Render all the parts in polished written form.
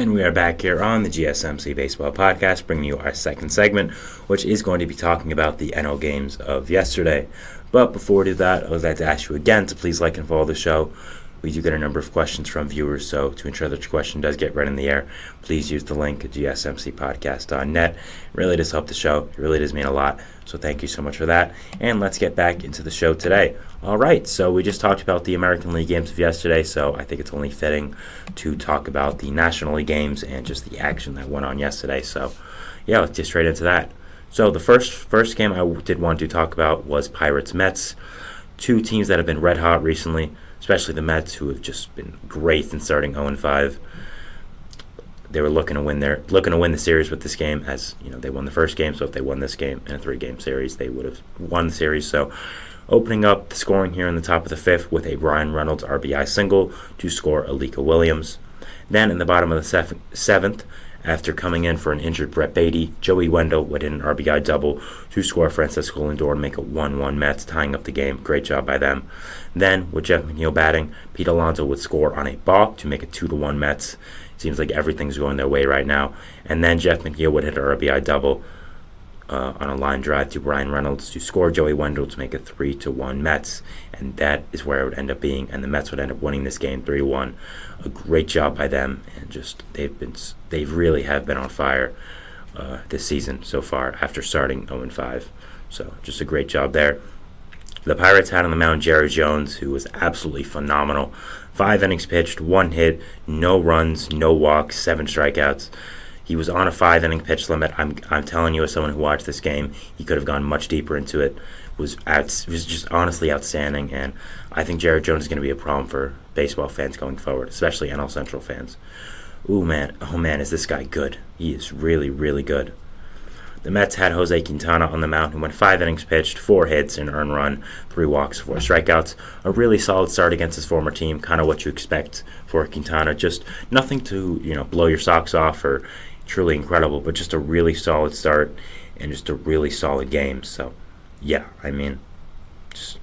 And we are back here on the GSMC Baseball Podcast, bringing you our second segment, which is going to be talking about the NL games of yesterday. But before we do that, I would like to ask you again to please like and follow the show. We do get a number of questions from viewers, so to ensure that your question does get read in the air, please use the link at gsmcpodcast.net. It really does help the show. It really does mean a lot, so thank you so much for that. And let's get back into the show today. All right, so we just talked about the American League games of yesterday, so I think it's only fitting to talk about the National League games and just the action that went on yesterday. So, yeah, let's get straight into that. So the first game I did want to talk about was Pirates-Mets, two teams that have been red hot recently, especially the Mets, who have just been great in starting 0-5. They were looking to win the series with this game, as you know they won the first game. So if they won this game in a 3-game series, they would have won the series. So opening up the scoring here in the top of the fifth with a Ryan Reynolds RBI single to score Alika Williams. Then in the bottom of the seventh, after coming in for an injured Brett Beatty, Joey Wendell would hit an RBI double to score Francisco Lindor and make it 1-1 Mets, tying up the game. Great job by them. Then, with Jeff McNeil batting, Pete Alonso would score on a balk to make it 2-1 Mets. Seems like everything's going their way right now. And then Jeff McNeil would hit an RBI double on a line drive to Ryan Reynolds to score Joey Wendell to make it 3-1 Mets, and that is where it would end up being, and the Mets would end up winning this game 3-1. A great job by them, and just they really have been on fire this season so far after starting 0-5. So just a great job there. The Pirates had on the mound Jerry Jones, who was absolutely phenomenal. 5 innings pitched, 1 hit, no runs, no walks, 7 strikeouts. He was on a 5-inning pitch limit. I'm telling you, as someone who watched this game, he could have gone much deeper into it. It was just honestly outstanding, and I think Jared Jones is going to be a problem for baseball fans going forward, especially NL Central fans. Oh man, is this guy good? He is really, really good. The Mets had Jose Quintana on the mound, who went 5 innings pitched, 4 hits, an earned run, 3 walks, 4 strikeouts. A really solid start against his former team, kind of what you expect for Quintana. Just nothing to blow your socks off or truly incredible, but just a really solid start and just a really solid game. So, yeah, I mean, just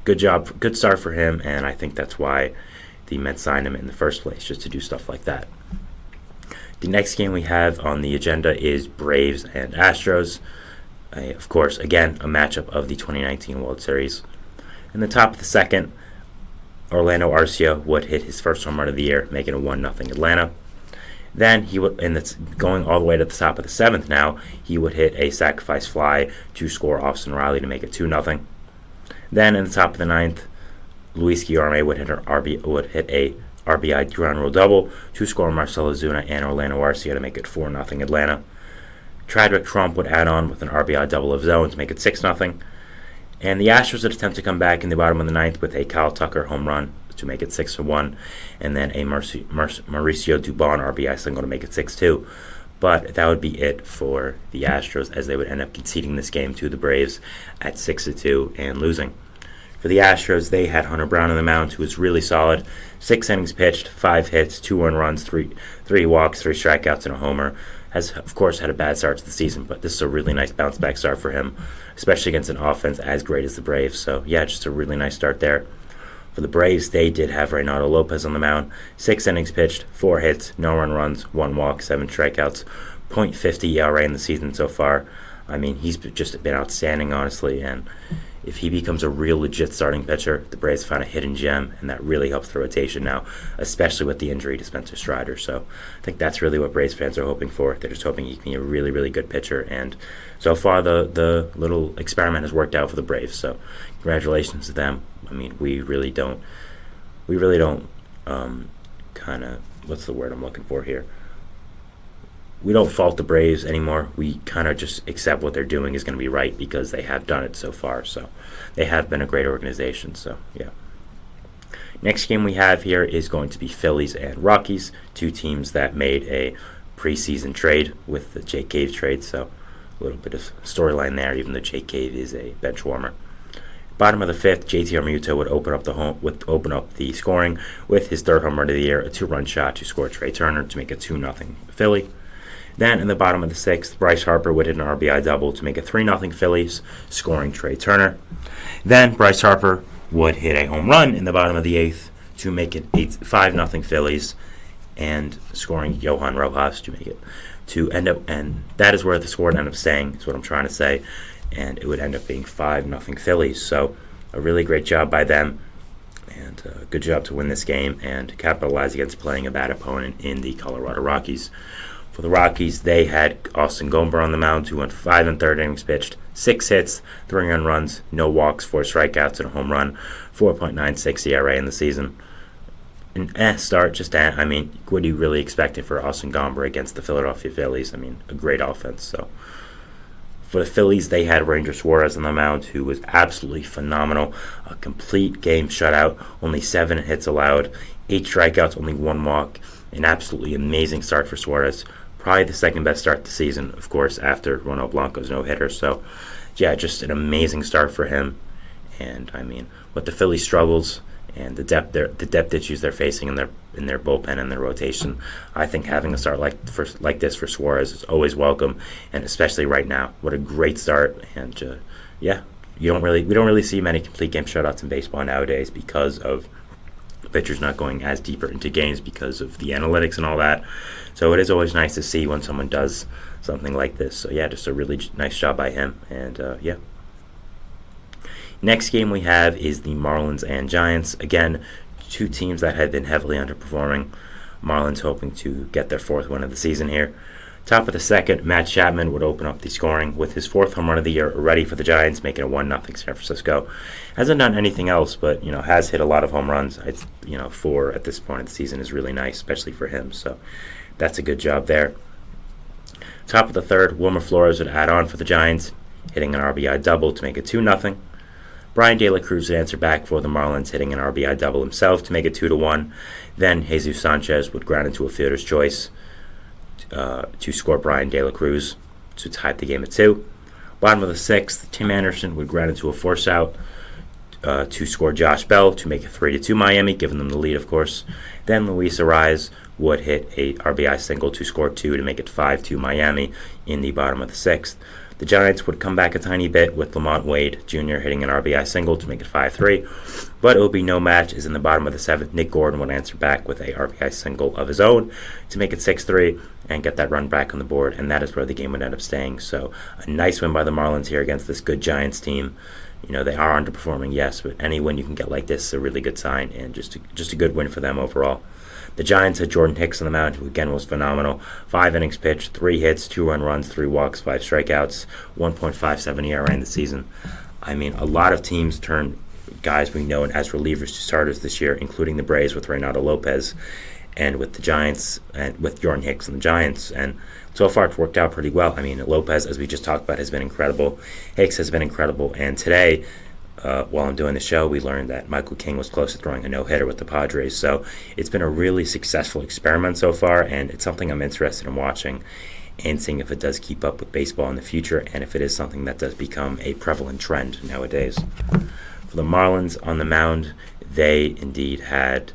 good job, good start for him, and I think that's why the Mets signed him in the first place, just to do stuff like that. The next game we have on the agenda is Braves and Astros. Of course, again, a matchup of the 2019 World Series. In the top of the second, Orlando Arcia would hit his first home run of the year, making it 1-0 Atlanta. Then he would, and it's going all the way to the top of the seventh now, he would hit a sacrifice fly to score Austin Riley to make it 2-0. Then in the top of the ninth, Luis Guillorme would hit a RBI ground rule double to score Marcell Ozuna and Orlando Arcia to make it 4-0 Atlanta. Chadwick Trump would add on with an RBI double of his own to make it 6-0. And the Astros would attempt to come back in the bottom of the ninth with a Kyle Tucker home run to make it 6-1, and then a Mauricio Dubon RBI single to make it 6-2. But that would be it for the Astros, as they would end up conceding this game to the Braves at 6-2 and losing. For the Astros, they had Hunter Brown on the mound, who was really solid. 6 innings pitched, 5 hits, 2 earned runs, 3 walks, 3 strikeouts, and a homer. Has, of course, had a bad start to the season, but this is a really nice bounce-back start for him, especially against an offense as great as the Braves. So, yeah, just a really nice start there. For the Braves, they did have Reynaldo Lopez on the mound. 6 innings pitched, 4 hits, no earned runs, 1 walk, 7 strikeouts, .50 ERA in the season so far. I mean, he's just been outstanding, honestly, and if he becomes a real legit starting pitcher, the Braves found a hidden gem, and that really helps the rotation now, especially with the injury to Spencer Strider. So I think that's really what Braves fans are hoping for. They're just hoping he can be a really, really good pitcher, and so far the little experiment has worked out for the Braves. So congratulations to them. I mean, we really don't kind of, what's the word I'm looking for here? We don't fault the Braves anymore. We kind of just accept what they're doing is going to be right because they have done it so far. So they have been a great organization. So, yeah. Next game we have here is going to be Phillies and Rockies, two teams that made a preseason trade with the Jake Cave trade. So a little bit of storyline there, even though Jake Cave is a bench warmer. Bottom of the fifth, JT Realmuto would open up the scoring with his third home run of the year, a 2-run shot to score Trey Turner to make it 2-0 Philly. Then in the bottom of the sixth, Bryce Harper would hit an RBI double to make it 3-0 Phillies, scoring Trey Turner. Then Bryce Harper would hit a home run in the bottom of the eighth to make it 5-0 Phillies. and scoring Johan Rojas to make it to end up, and that is where the score would end up staying, is what I'm trying to say, and it would end up being 5-0 Phillies. So a really great job by them, and a good job to win this game and capitalize against playing a bad opponent in the Colorado Rockies. For the Rockies, they had Austin Gomber on the mound, who went 5 1/3 innings pitched, 6 hits, 3 earned runs, no walks, 4 strikeouts, and a home run, 4.96 ERA in the season. An start, I mean, what do you really expect for Austin Gomber against the Philadelphia Phillies? I mean, a great offense. So for the Phillies, they had Ranger Suarez on the mound, who was absolutely phenomenal. A complete game shutout, only 7 hits allowed, 8 strikeouts, only 1 walk. An absolutely amazing start for Suarez. Probably the second best start of the season, of course, after Ronald Blanco's no-hitter. So, yeah, just an amazing start for him. And, I mean, with the Phillies' struggles and the depth issues they're facing in their bullpen and their rotation, I think having a start like this for Suarez is always welcome, and especially right now. What a great start! And we don't really see many complete game shutouts in baseball nowadays because of pitchers not going as deeper into games because of the analytics and all that. So it is always nice to see when someone does something like this. So yeah, just a really nice job by him. And yeah. Next game we have is the Marlins and Giants. Again, two teams that had been heavily underperforming. Marlins hoping to get their 4th win of the season here. Top of the second, Matt Chapman would open up the scoring with his 4th home run of the year already for the Giants, making it 1-0 San Francisco. Hasn't done anything else, but has hit a lot of home runs. It's 4 at this point of the season is really nice, especially for him. So that's a good job there. Top of the third, Wilmer Flores would add on for the Giants, hitting an RBI double to make it 2-0. Brian De La Cruz would answer back for the Marlins, hitting an RBI double himself to make it 2-1. Then Jesus Sanchez would ground into a fielder's choice to score Brian De La Cruz to tie the game at 2. Bottom of the 6th, Tim Anderson would ground into a force out to score Josh Bell to make it 3-2 Miami, giving them the lead, of course. Then Luis Arraez would hit a RBI single to score 2 to make it 5-2 Miami in the bottom of the 6th. The Giants would come back a tiny bit with Lamont Wade Jr. hitting an RBI single to make it 5-3, but it would be no match as in the bottom of the 7th, Nick Gordon would answer back with a RBI single of his own to make it 6-3 and get that run back on the board, and that is where the game would end up staying. So a nice win by the Marlins here against this good Giants team. They are underperforming, yes, but any win you can get like this is a really good sign, and just a good win for them overall. The Giants had Jordan Hicks on the mound, who again was phenomenal. 5 innings pitched, 3 hits, 2 earned runs, 3 walks, 5 strikeouts, 1.57 ERA in the season. I mean, a lot of teams turned guys we know as relievers to starters this year, including the Braves with Reynaldo Lopez, and with the Giants, and with Jordan Hicks and the Giants. And so far, it's worked out pretty well. I mean, Lopez, as we just talked about, has been incredible. Hicks has been incredible. And today, while I'm doing the show, we learned that Michael King was close to throwing a no-hitter with the Padres. So it's been a really successful experiment so far, and it's something I'm interested in watching and seeing if it does keep up with baseball in the future, and if it is something that does become a prevalent trend nowadays. For the Marlins on the mound, they indeed had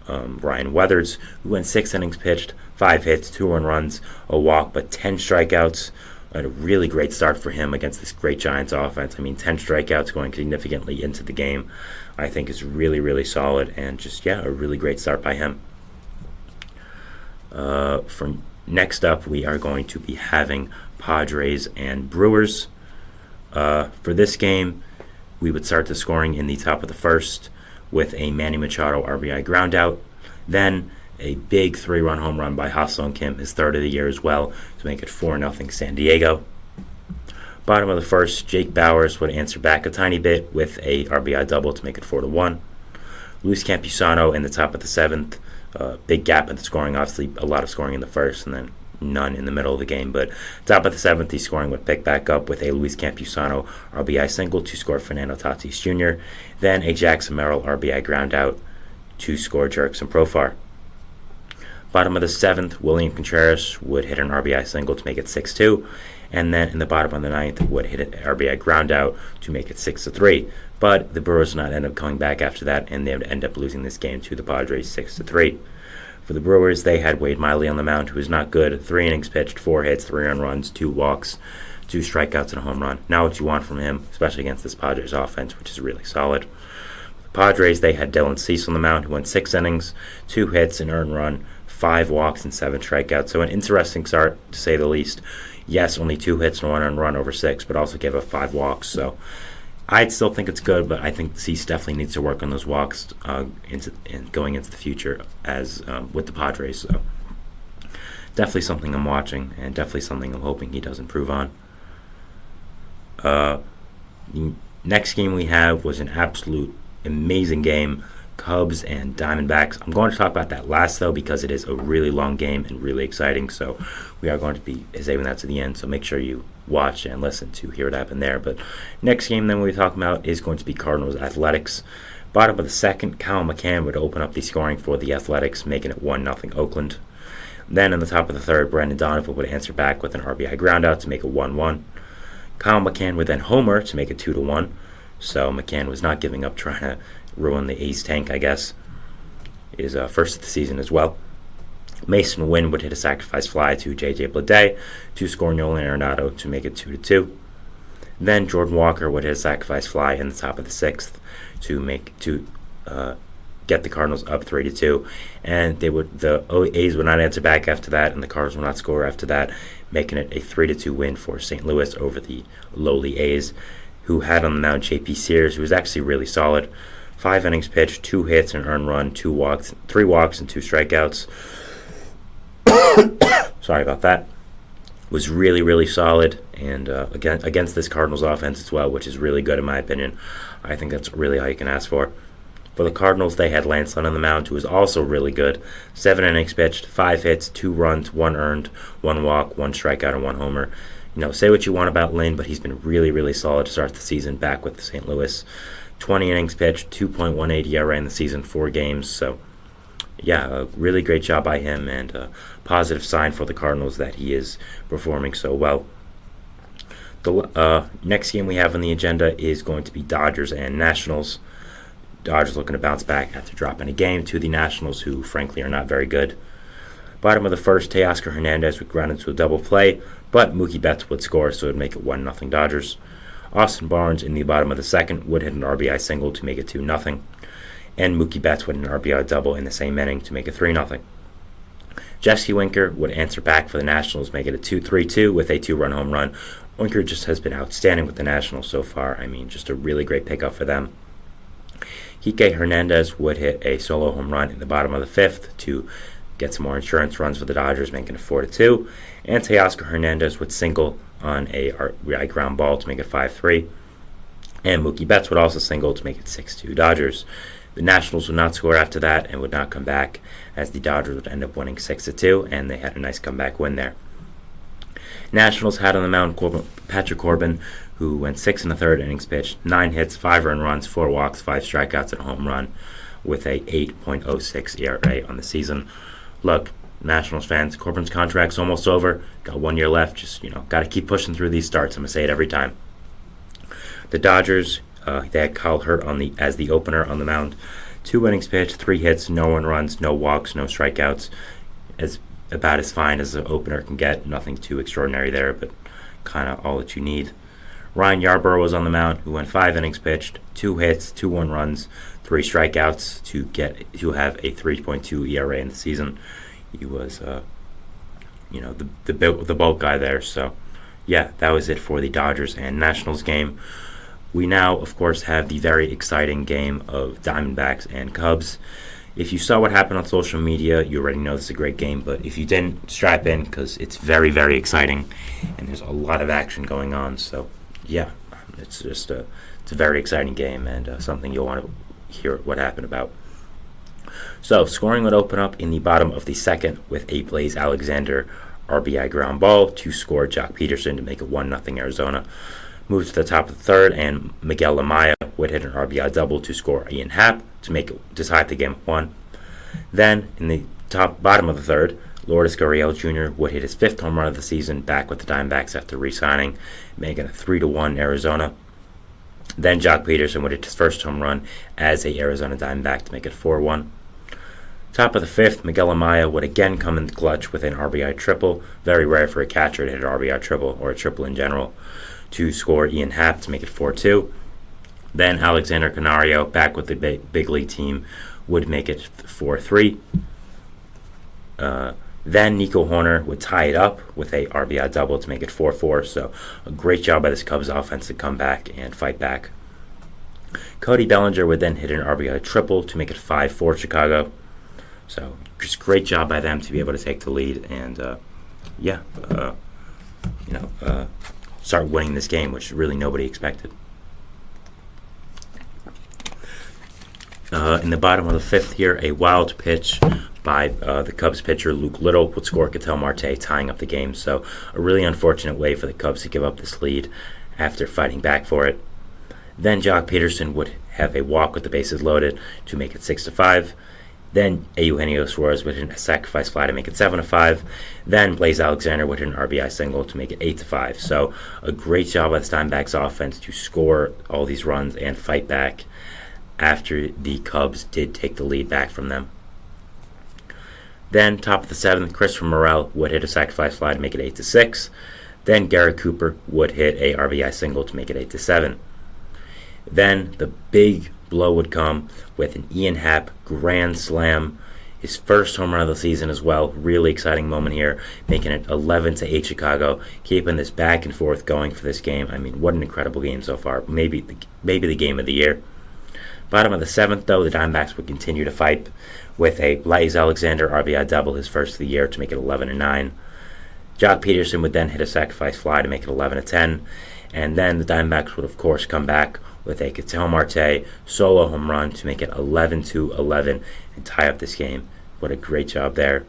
Ryan Weathers, who went 6 innings pitched, 5 hits, 2 earned runs, a walk, but 10 strikeouts. A really great start for him against this great Giants offense. I mean, 10 strikeouts going significantly into the game, I think is really, really solid, and a really great start by him. For next up, we are going to be having Padres and Brewers. For this game, we would start the scoring in the top of the first with a Manny Machado RBI groundout. Then a big 3-run home run by Ha-Seong Kim, his 3rd of the year as well, to make it 4-0 San Diego. Bottom of the first, Jake Bauers would answer back a tiny bit with a RBI double to make it 4-1. Luis Campusano in the top of the 7th. Big gap in the scoring, obviously a lot of scoring in the first and then none in the middle of the game. But top of the 7th, he's scoring would pick back up with a Luis Campusano RBI single to score Fernando Tatis Jr. Then a Jackson Merrill RBI groundout to score Jurickson Profar. Bottom of the 7th, William Contreras would hit an RBI single to make it 6-2, and then in the bottom of the 9th would hit an RBI groundout to make it 6-3. But the Brewers would not end up coming back after that, and they would end up losing this game to the Padres 6-3. For the Brewers, they had Wade Miley on the mound, who was not good. 3 innings pitched, 4 hits, 3 earned runs, 2 walks, 2 strikeouts, and a home run. Not what you want from him, especially against this Padres offense, which is really solid. The Padres, they had Dylan Cease on the mound, who went 6 innings, 2 hits, an earned run, 5 walks and 7 strikeouts. So an interesting start, to say the least. Yes, only 2 hits and 1 earned run over 6, but also gave up 5 walks. So I'd still think it's good, but I think Cease definitely needs to work on those walks going into the future as with the Padres. So definitely something I'm watching, and definitely something I'm hoping he does improve on. The next game we have was an absolute amazing game, Cubs and Diamondbacks. I'm going to talk about that last, though, because it is a really long game and really exciting, so we are going to be saving that to the end, so make sure you watch and listen to hear what happened there. But next game then we'll be talking about is going to be Cardinals Athletics. Bottom of the second, Kyle McCann would open up the scoring for the Athletics, making it 1-0 Oakland. Then in the top of the third, Brandon Donovan would answer back with an RBI groundout to make it 1-1. Kyle McCann would then homer to make it 2-1. So McCann was not giving up, trying to ruin the A's tank, I guess. His first of the season as well. Mason Wynn would hit a sacrifice fly to J.J. Bleday to score Nolan Arenado to make it 2-2. Then Jordan Walker would hit a sacrifice fly in the top of the sixth to get the Cardinals up 3-2, and the A's would not answer back after that, and the Cardinals would not score after that, making it a 3-2 win for St. Louis over the lowly A's, who had on the mound J.P. Sears, who was actually really solid. 5 innings pitched, 2 hits, an earned run, 3 walks, and 2 strikeouts. Sorry about that. Was really, really solid, and against this Cardinals offense as well, which is really good in my opinion. I think that's really all you can ask for. For the Cardinals, they had Lance Lynn on the mound, who was also really good. 7 innings pitched, 5 hits, 2 runs, 1 earned, 1 walk, 1 strikeout, and 1 homer. Say what you want about Lynn, but he's been really, really solid to start the season back with St. Louis. 20 innings pitched, 2.18 ERA in the season, 4 games. So, yeah, a really great job by him, and a positive sign for the Cardinals that he is performing so well. The next game we have on the agenda is going to be Dodgers and Nationals. Dodgers looking to bounce back after dropping a game to the Nationals, who frankly are not very good. Bottom of the first, Teoscar Hernandez would ground into a double play, but Mookie Betts would score, so it would make it 1-0 Dodgers. Austin Barnes in the bottom of the second would hit an RBI single to make it 2-0, and Mookie Betts would hit an RBI double in the same inning to make it 3-0. Jesse Winker would answer back for the Nationals, make it a 3-2 with a 2-run home run. Winker just has been outstanding with the Nationals so far. I mean, just a really great pickup for them. Kike Hernandez would hit a solo home run in the bottom of the fifth to get some more insurance runs for the Dodgers, making it 4-2. And Teoscar Hernandez would single on a RBI ground ball to make it 5-3. And Mookie Betts would also single to make it 6-2 Dodgers. The Nationals would not score after that and would not come back, as the Dodgers would end up winning 6-2, and they had a nice comeback win there. Nationals had on the mound Patrick Corbin, who went 6 1/3 innings pitched, 9 hits, 5 earned runs, 4 walks, 5 strikeouts, and a home run, with a 8.06 ERA on the season. Look, Nationals fans, Corbin's contract's almost over. Got 1 year left. Just, got to keep pushing through these starts. I'm going to say it every time. The Dodgers, they had Kyle Hurt as the opener on the mound. 2 innings pitched, 3 hits, no earned runs, no walks, no strikeouts. About as fine as an opener can get. Nothing too extraordinary there, but kind of all that you need. Ryan Yarbrough was on the mound, who went 5 innings pitched, 2 hits, 2 1-runs, 3 strikeouts to have a 3.2 ERA in the season. He was, the bulk guy there. So, yeah, that was it for the Dodgers and Nationals game. We now, of course, have the very exciting game of Diamondbacks and Cubs. If you saw what happened on social media, you already know this is a great game. But if you didn't, strap in, because it's very, very exciting, and there's a lot of action going on. So, yeah, it's a very exciting game, and something you'll want to hear what happened about. So, scoring would open up in the bottom of the second with a Blaze Alexander RBI ground ball to score Jock Peterson to make it 1-0 Arizona. Moved to the top of the third, and Miguel Amaya would hit an RBI double to score Ian Happ to decide the game at 1. Then, in the bottom of the third, Lourdes Gurriel Jr. would hit his 5th home run of the season back with the Diamondbacks after re-signing, making it 3-1 Arizona. Then Jock Peterson would hit his first home run as a Arizona Diamondback to make it 4-1. Top of the 5th, Miguel Amaya would again come in the clutch with an RBI triple. Very rare for a catcher to hit an RBI triple, or a triple in general, to score Ian Happ to make it 4-2. Then Alexander Canario, back with the big league team, would make it 4-3. Then Nico Horner would tie it up with a RBI double to make it 4-4. So a great job by this Cubs offense to come back and fight back. Cody Bellinger would then hit an RBI triple to make it 5-4 Chicago. So just great job by them to be able to take the lead and start winning this game, which really nobody expected. In the bottom of the fifth here, a wild pitch by the Cubs pitcher Luke Little would score Ketel Marte, tying up the game. So a really unfortunate way for the Cubs to give up this lead after fighting back for it. Then Jock Peterson would have a walk with the bases loaded to make it 6-5. Then Eugenio Suarez would hit a sacrifice fly to make it 7-5. Then Blaze Alexander would hit an RBI single to make it 8-5. So a great job by the Diamondbacks offense to score all these runs and fight back after the Cubs did take the lead back from them. Then top of the seventh, Christopher Morel would hit a sacrifice fly to make it 8-6. Then Garrett Cooper would hit a RBI single to make it 8-7. Then the big blow would come with an Ian Happ grand slam, his first home run of the season as well. Really exciting moment here, making it 11-8 Chicago, keeping this back and forth going for this game. I mean, what an incredible game so far. Maybe the game of the year. Bottom of the seventh, though, the Diamondbacks would continue to fight with a Blaze Alexander RBI double, his first of the year, to make it 11-9. Jock Peterson would then hit a sacrifice fly to make it 11-10. And then the Diamondbacks would, of course, come back with a Ketel Marte solo home run to make it 11-11 and tie up this game. What a great job there.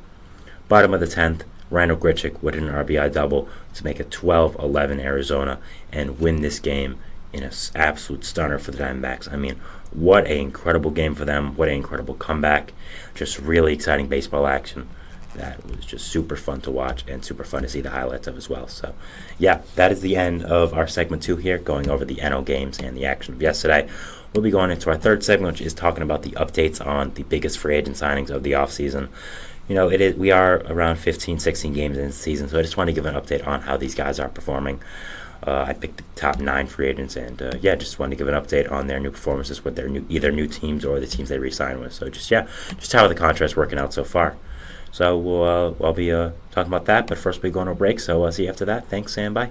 Bottom of the 10th, Randall Grichuk would hit an RBI double to make it 12-11 Arizona and win this game in an absolute stunner for the Diamondbacks. I mean, what an incredible game for them. What an incredible comeback. Just really exciting baseball action. That was just super fun to watch and super fun to see the highlights of as well. So, yeah, that is the end of our segment 2 here, going over the NL games and the action of yesterday. We'll be going into our third segment, which is talking about the updates on the biggest free agent signings of the offseason. You know, we are around 15, 16 games in the season, so I just want to give an update on how these guys are performing. I picked the top 9 free agents, and just wanted to give an update on their new performances with their either new teams or the teams they re-signed with. So just how the contract's working out so far. So I'll be talking about that, but first we're going to a break, so I'll see you after that. Thanks, and bye.